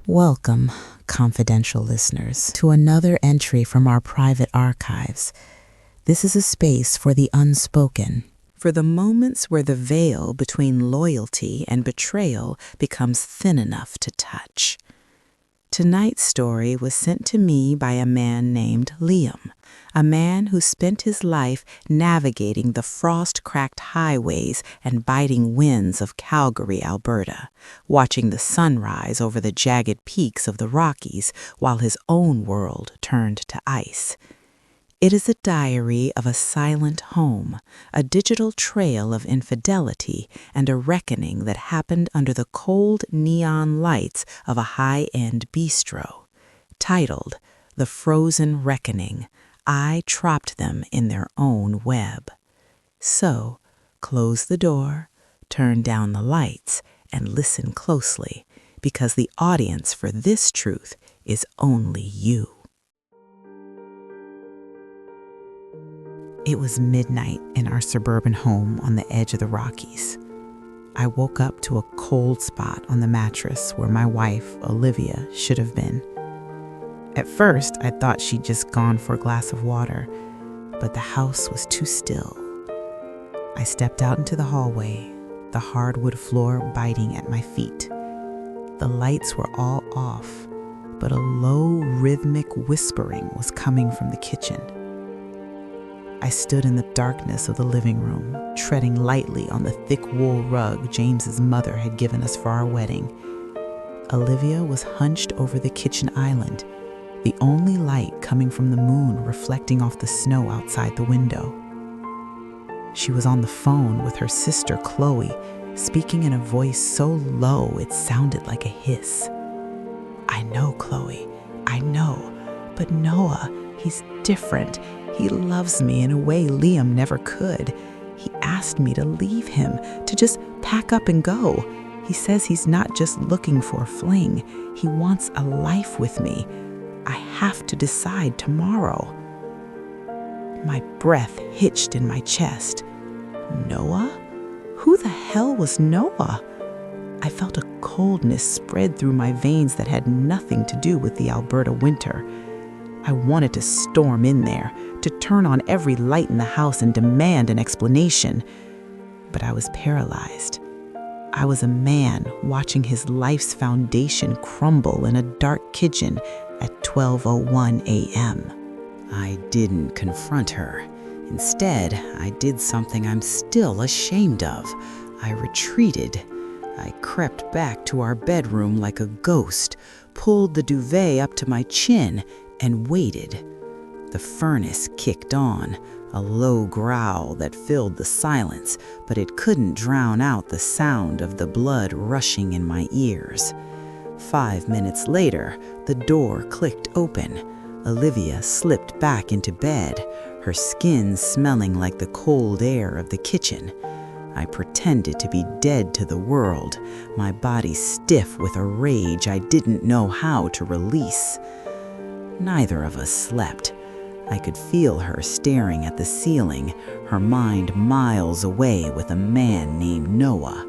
Welcome, confidential listeners, to another entry from our private archives. This is a space for the unspoken, for the moments where the veil between loyalty and betrayal becomes thin enough to touch. Tonight's story was sent to me by a man named Liam, a man who spent his life navigating the frost-cracked highways and biting winds of Calgary, Alberta, watching the sunrise over the jagged peaks of the Rockies while his own world turned to ice. It is a diary of a silent home, a digital trail of infidelity, and a reckoning that happened under the cold neon lights of a high-end bistro. Titled, "The Frozen Reckoning, I Trapped Them in Their Own Web." So, close the door, turn down the lights, and listen closely, because the audience for this truth is only you. It was midnight in our suburban home on the edge of the Rockies. I woke up to a cold spot on the mattress where my wife, Olivia, should have been. At first, I thought she'd just gone for a glass of water, but the house was too still. I stepped out into the hallway, the hardwood floor biting at my feet. The lights were all off, but a low, rhythmic whispering was coming from the kitchen. I stood in the darkness of the living room, treading lightly on the thick wool rug James's mother had given us for our wedding. Olivia was hunched over the kitchen island, the only light coming from the moon reflecting off the snow outside the window. She was on the phone with her sister Chloe, speaking in a voice so low it sounded like a hiss. "I know, Chloe, I know, but Noah, he's different. He loves me in a way Liam never could. He asked me to leave him, to just pack up and go. He says he's not just looking for a fling. He wants a life with me. I have to decide tomorrow." My breath hitched in my chest. Noah? Who the hell was Noah? I felt a coldness spread through my veins that had nothing to do with the Alberta winter. I wanted to storm in there, to turn on every light in the house and demand an explanation. But I was paralyzed. I was a man watching his life's foundation crumble in a dark kitchen at 12:01 a.m. I didn't confront her. Instead, I did something I'm still ashamed of. I retreated. I crept back to our bedroom like a ghost, pulled the duvet up to my chin, and waited. The furnace kicked on, a low growl that filled the silence, but it couldn't drown out the sound of the blood rushing in my ears. 5 minutes later, the door clicked open. Olivia slipped back into bed, her skin smelling like the cold air of the kitchen. I pretended to be dead to the world, my body stiff with a rage I didn't know how to release. Neither of us slept. I could feel her staring at the ceiling, her mind miles away with a man named Noah.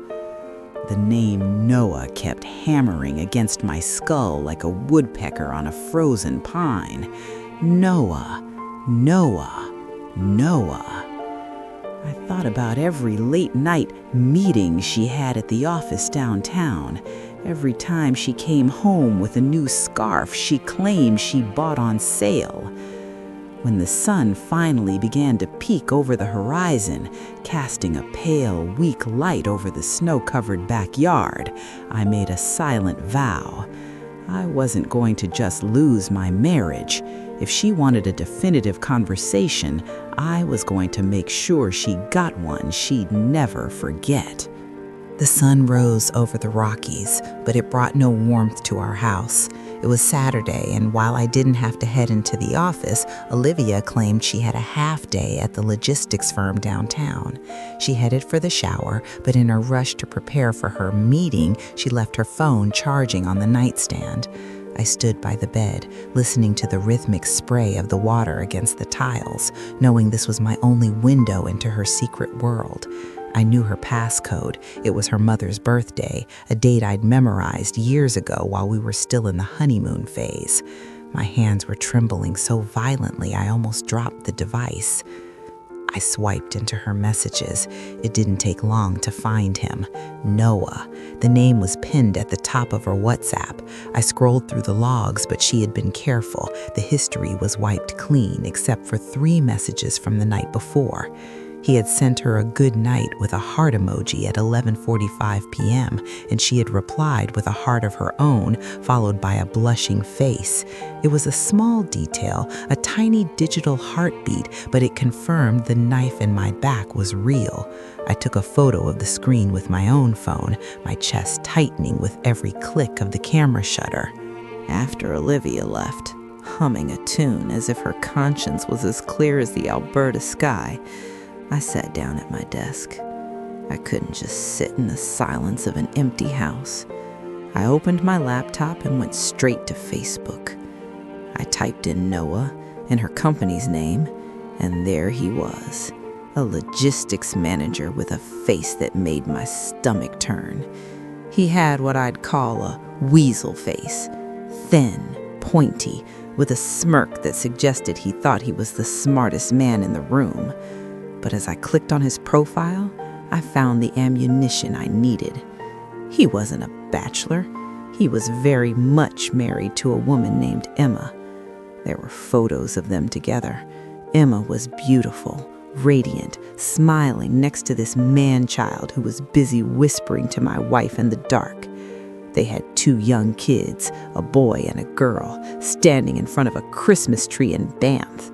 The name Noah kept hammering against my skull like a woodpecker on a frozen pine. Noah, Noah, Noah. I thought about every late-night meeting she had at the office downtown. Every time she came home with a new scarf she claimed she bought on sale. When the sun finally began to peek over the horizon, casting a pale, weak light over the snow-covered backyard, I made a silent vow. I wasn't going to just lose my marriage. If she wanted a definitive conversation, I was going to make sure she got one she'd never forget. The sun rose over the Rockies, but it brought no warmth to our house. It was Saturday, and while I didn't have to head into the office, Olivia claimed she had a half day at the logistics firm downtown. She headed for the shower, but in a rush to prepare for her meeting, she left her phone charging on the nightstand. I stood by the bed, listening to the rhythmic spray of the water against the tiles, knowing this was my only window into her secret world. I knew her passcode. It was her mother's birthday, a date I'd memorized years ago while we were still in the honeymoon phase. My hands were trembling so violently I almost dropped the device. I swiped into her messages. It didn't take long to find him. Noah. The name was pinned at the top of her WhatsApp. I scrolled through the logs, but she had been careful. The history was wiped clean, except for 3 messages from the night before. He had sent her a good night with a heart emoji at 11:45 p.m., and she had replied with a heart of her own, followed by a blushing face. It was a small detail, a tiny digital heartbeat, but it confirmed the knife in my back was real. I took a photo of the screen with my own phone, my chest tightening with every click of the camera shutter. After Olivia left, humming a tune as if her conscience was as clear as the Alberta sky, I sat down at my desk. I couldn't just sit in the silence of an empty house. I opened my laptop and went straight to Facebook. I typed in Noah and her company's name, and there he was, a logistics manager with a face that made my stomach turn. He had what I'd call a weasel face, thin, pointy, with a smirk that suggested he thought he was the smartest man in the room. But as I clicked on his profile, I found the ammunition I needed. He wasn't a bachelor. He was very much married to a woman named Emma. There were photos of them together. Emma was beautiful, radiant, smiling next to this man-child who was busy whispering to my wife in the dark. They had 2 young kids, a boy and a girl, standing in front of a Christmas tree in Banff.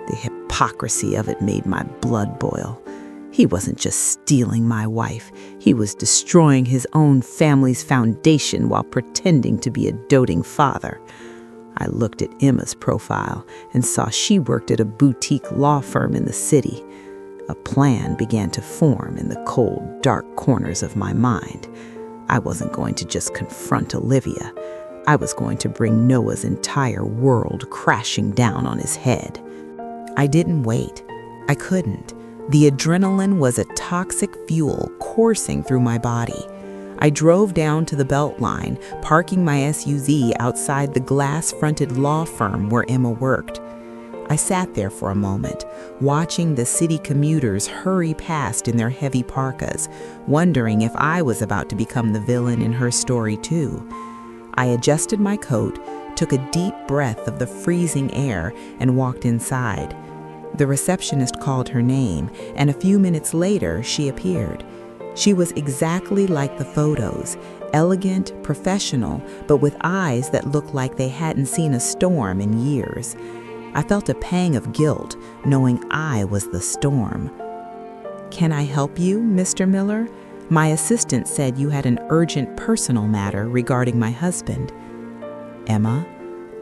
The hypocrisy of it made my blood boil. He wasn't just stealing my wife. He was destroying his own family's foundation while pretending to be a doting father. I looked at Emma's profile and saw she worked at a boutique law firm in the city. A plan began to form in the cold, dark corners of my mind. I wasn't going to just confront Olivia. I was going to bring Noah's entire world crashing down on his head. I didn't wait. I couldn't. The adrenaline was a toxic fuel coursing through my body. I drove down to the Beltline, parking my SUV outside the glass-fronted law firm where Emma worked. I sat there for a moment, watching the city commuters hurry past in their heavy parkas, wondering if I was about to become the villain in her story too. I adjusted my coat, took a deep breath of the freezing air, and walked inside. The receptionist called her name, and a few minutes later, she appeared. She was exactly like the photos, elegant, professional, but with eyes that looked like they hadn't seen a storm in years. I felt a pang of guilt, knowing I was the storm. "Can I help you, Mr. Miller? My assistant said you had an urgent personal matter regarding my husband." "Emma,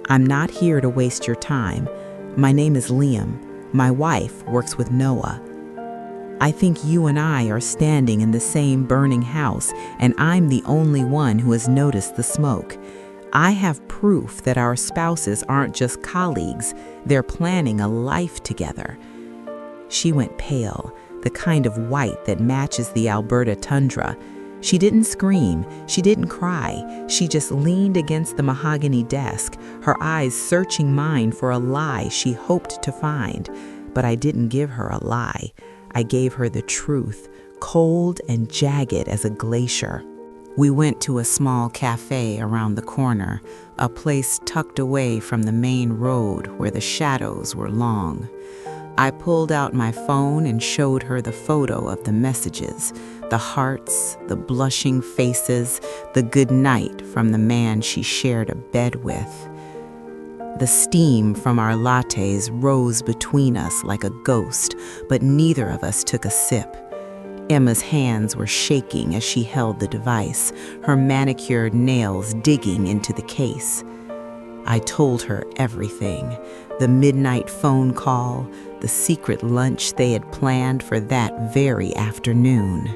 I'm not here to waste your time. My name is Liam. My wife works with Noah. I think you and I are standing in the same burning house, and I'm the only one who has noticed the smoke. I have proof that our spouses aren't just colleagues, they're planning a life together." She went pale, the kind of white that matches the Alberta tundra. She didn't scream, she didn't cry, she just leaned against the mahogany desk, her eyes searching mine for a lie she hoped to find. But I didn't give her a lie. I gave her the truth, cold and jagged as a glacier. We went to a small cafe around the corner, a place tucked away from the main road where the shadows were long. I pulled out my phone and showed her the photo of the messages, the hearts, the blushing faces, the good night from the man she shared a bed with. The steam from our lattes rose between us like a ghost, but neither of us took a sip. Emma's hands were shaking as she held the device, her manicured nails digging into the case. I told her everything, the midnight phone call, the secret lunch they had planned for that very afternoon.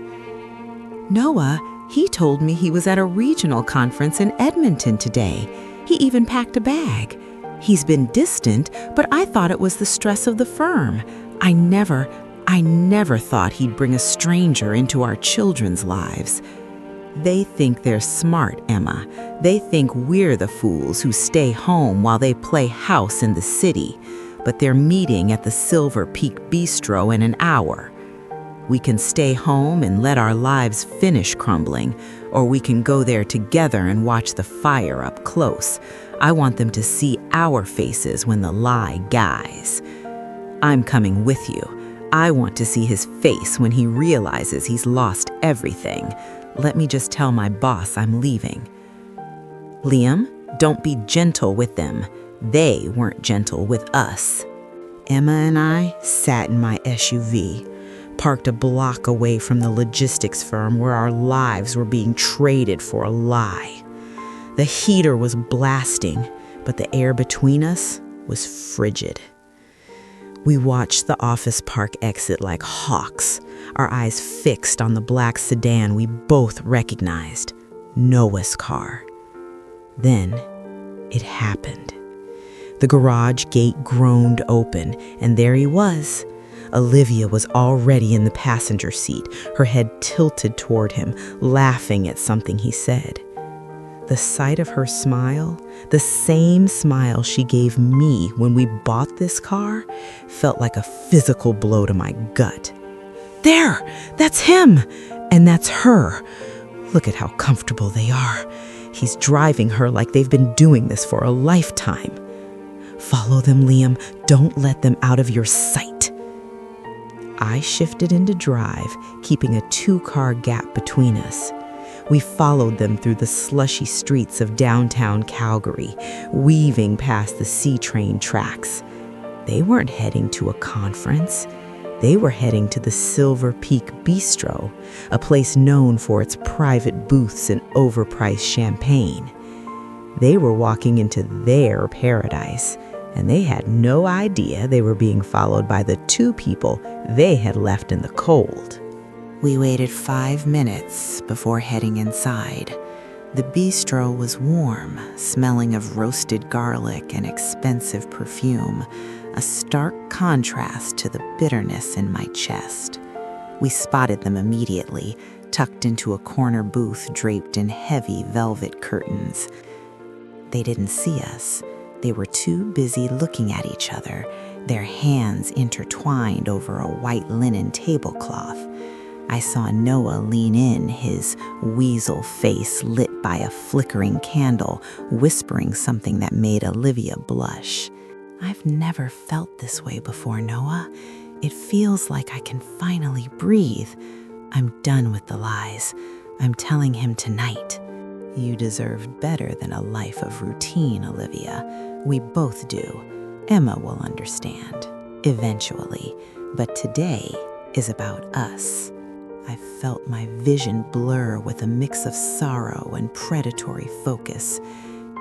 "Noah, he told me he was at a regional conference in Edmonton today. He even packed a bag. He's been distant, but I thought it was the stress of the firm. I never I never thought he'd bring a stranger into our children's lives. They think they're smart, Emma. They think we're the fools who stay home while they play house in the city, but they're meeting at the Silver Peak Bistro in an hour. We can stay home and let our lives finish crumbling, or we can go there together and watch the fire up close. I want them to see our faces when the lie guys. I'm coming with you. I want to see his face when he realizes he's lost everything. Let me just tell my boss I'm leaving. Liam, don't be gentle with them. They weren't gentle with us. Emma and I sat in my SUV, parked a block away from the logistics firm where our lives were being traded for a lie. The heater was blasting, but the air between us was frigid. We watched the office park exit like hawks, our eyes fixed on the black sedan we both recognized, Noah's car. Then it happened. The garage gate groaned open, and there he was. Olivia was already in the passenger seat, her head tilted toward him, laughing at something he said. The sight of her smile, the same smile she gave me when we bought this car, felt like a physical blow to my gut. There! That's him! And that's her. Look at how comfortable they are. He's driving her like they've been doing this for a lifetime. Follow them, Liam. Don't let them out of your sight. I shifted into drive, keeping a 2-car gap between us. We followed them through the slushy streets of downtown Calgary, weaving past the C-train tracks. They weren't heading to a conference. They were heading to the Silver Peak Bistro, a place known for its private booths and overpriced champagne. They were walking into their paradise, and they had no idea they were being followed by the 2 people they had left in the cold. We waited 5 minutes before heading inside. The bistro was warm, smelling of roasted garlic and expensive perfume, a stark contrast to the bitterness in my chest. We spotted them immediately, tucked into a corner booth draped in heavy velvet curtains. They didn't see us. They were too busy looking at each other, their hands intertwined over a white linen tablecloth. I saw Noah lean in, his weasel face lit by a flickering candle, whispering something that made Olivia blush. I've never felt this way before, Noah. It feels like I can finally breathe. I'm done with the lies. I'm telling him tonight. You deserve better than a life of routine, Olivia. We both do. Emma will understand, eventually. But today is about us. I felt my vision blur with a mix of sorrow and predatory focus.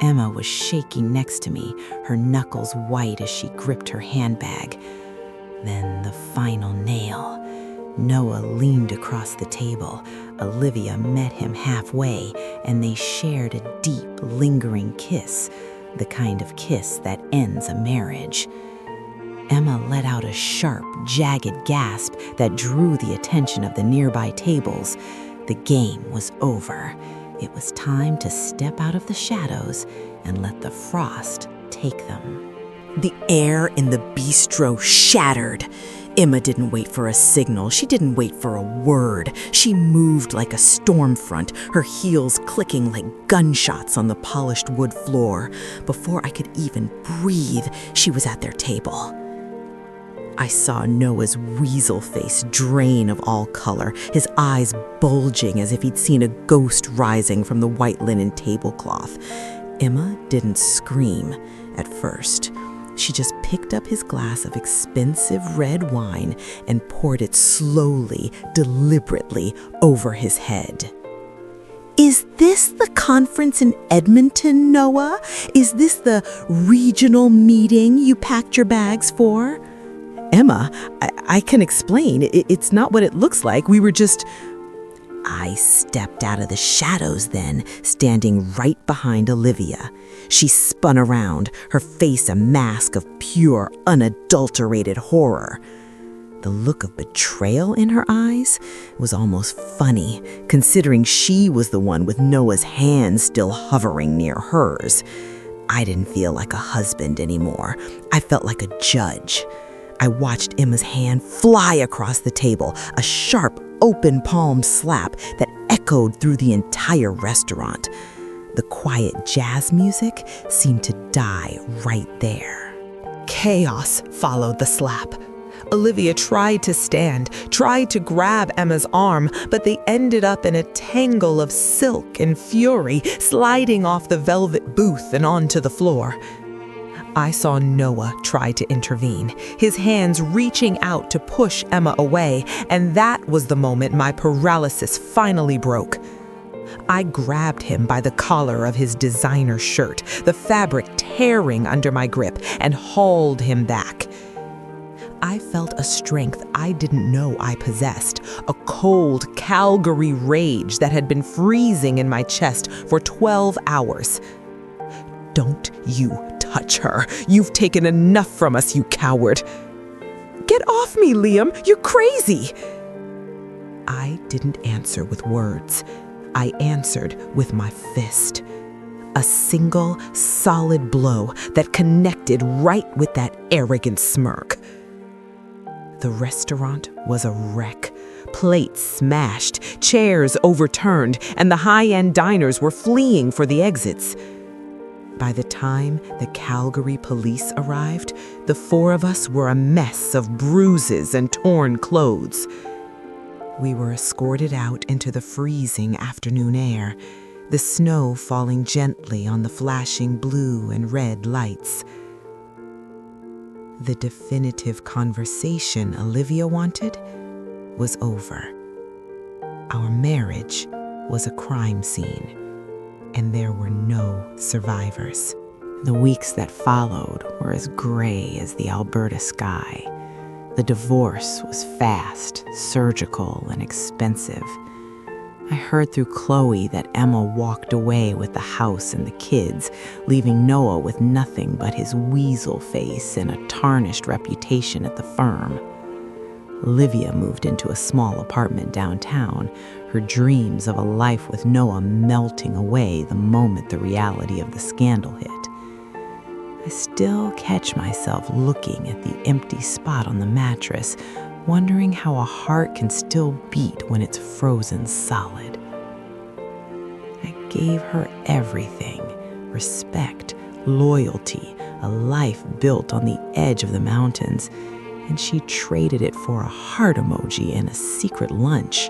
Emma was shaking next to me, her knuckles white as she gripped her handbag. Then the final nail. Noah leaned across the table. Olivia met him halfway, and they shared a deep, lingering kiss, the kind of kiss that ends a marriage. Emma let out a sharp, jagged gasp that drew the attention of the nearby tables. The game was over. It was time to step out of the shadows and let the frost take them. The air in the bistro shattered. Emma didn't wait for a signal. She didn't wait for a word. She moved like a storm front, her heels clicking like gunshots on the polished wood floor. Before I could even breathe, she was at their table. I saw Noah's weasel face drain of all color, his eyes bulging as if he'd seen a ghost rising from the white linen tablecloth. Emma didn't scream at first. She just picked up his glass of expensive red wine and poured it slowly, deliberately over his head. Is this the conference in Edmonton, Noah? Is this the regional meeting you packed your bags for? Emma, I can explain. It's not what it looks like. We were just... I stepped out of the shadows then, standing right behind Olivia. She spun around, her face a mask of pure, unadulterated horror. The look of betrayal in her eyes was almost funny, considering she was the one with Noah's hand still hovering near hers. I didn't feel like a husband anymore. I felt like a judge. I watched Emma's hand fly across the table, a sharp, open palm slap that echoed through the entire restaurant. The quiet jazz music seemed to die right there. Chaos followed the slap. Olivia tried to stand, tried to grab Emma's arm, but they ended up in a tangle of silk and fury, sliding off the velvet booth and onto the floor. I saw Noah try to intervene, his hands reaching out to push Emma away, and that was the moment my paralysis finally broke. I grabbed him by the collar of his designer shirt, the fabric tearing under my grip, and hauled him back. I felt a strength I didn't know I possessed, a cold Calgary rage that had been freezing in my chest for 12 hours. "Don't you touch her. You've taken enough from us, you coward." "Get off me, Liam. You're crazy." I didn't answer with words. I answered with my fist. A single, solid blow that connected right with that arrogant smirk. The restaurant was a wreck. Plates smashed, chairs overturned, and the high-end diners were fleeing for the exits. By the time the Calgary police arrived, the four of us were a mess of bruises and torn clothes. We were escorted out into the freezing afternoon air, the snow falling gently on the flashing blue and red lights. The definitive conversation Olivia wanted was over. Our marriage was a crime scene, and there were no survivors. The weeks that followed were as gray as the Alberta sky. The divorce was fast, surgical, and expensive. I heard through Chloe that Emma walked away with the house and the kids, leaving Noah with nothing but his weasel face and a tarnished reputation at the firm. Olivia moved into a small apartment downtown, her dreams of a life with Noah melting away the moment the reality of the scandal hit. I still catch myself looking at the empty spot on the mattress, wondering how a heart can still beat when it's frozen solid. I gave her everything: respect, loyalty, a life built on the edge of the mountains, and she traded it for a heart emoji and a secret lunch.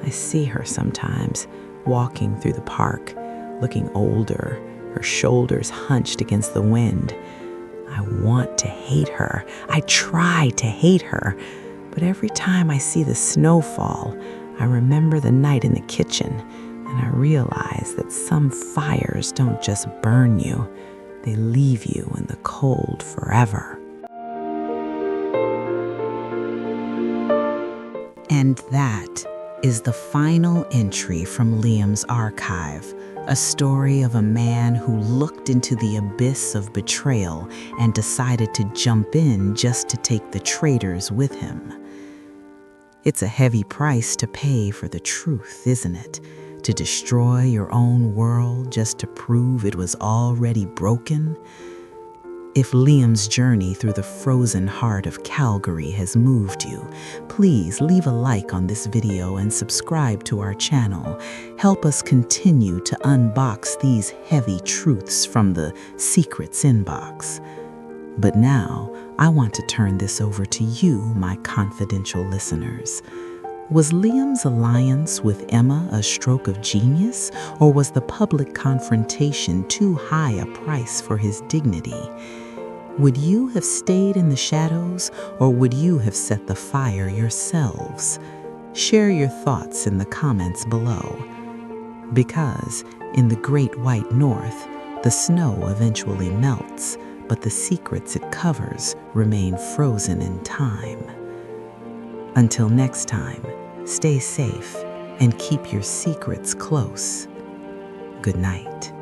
I see her sometimes, walking through the park, looking older, her shoulders hunched against the wind. I want to hate her. I try to hate her. But every time I see the snowfall, I remember the night in the kitchen, and I realize that some fires don't just burn you, they leave you in the cold forever. And that is the final entry from Liam's archive, a story of a man who looked into the abyss of betrayal and decided to jump in just to take the traitors with him. It's a heavy price to pay for the truth, isn't it? To destroy your own world just to prove it was already broken? If Liam's journey through the frozen heart of Calgary has moved you, please leave a like on this video and subscribe to our channel. Help us continue to unbox these heavy truths from the secrets inbox. But now, I want to turn this over to you, my confidential listeners. Was Liam's alliance with Emma a stroke of genius, or was the public confrontation too high a price for his dignity? Would you have stayed in the shadows, or would you have set the fire yourselves? Share your thoughts in the comments below. Because in the Great White North, the snow eventually melts, but the secrets it covers remain frozen in time. Until next time, stay safe and keep your secrets close. Good night.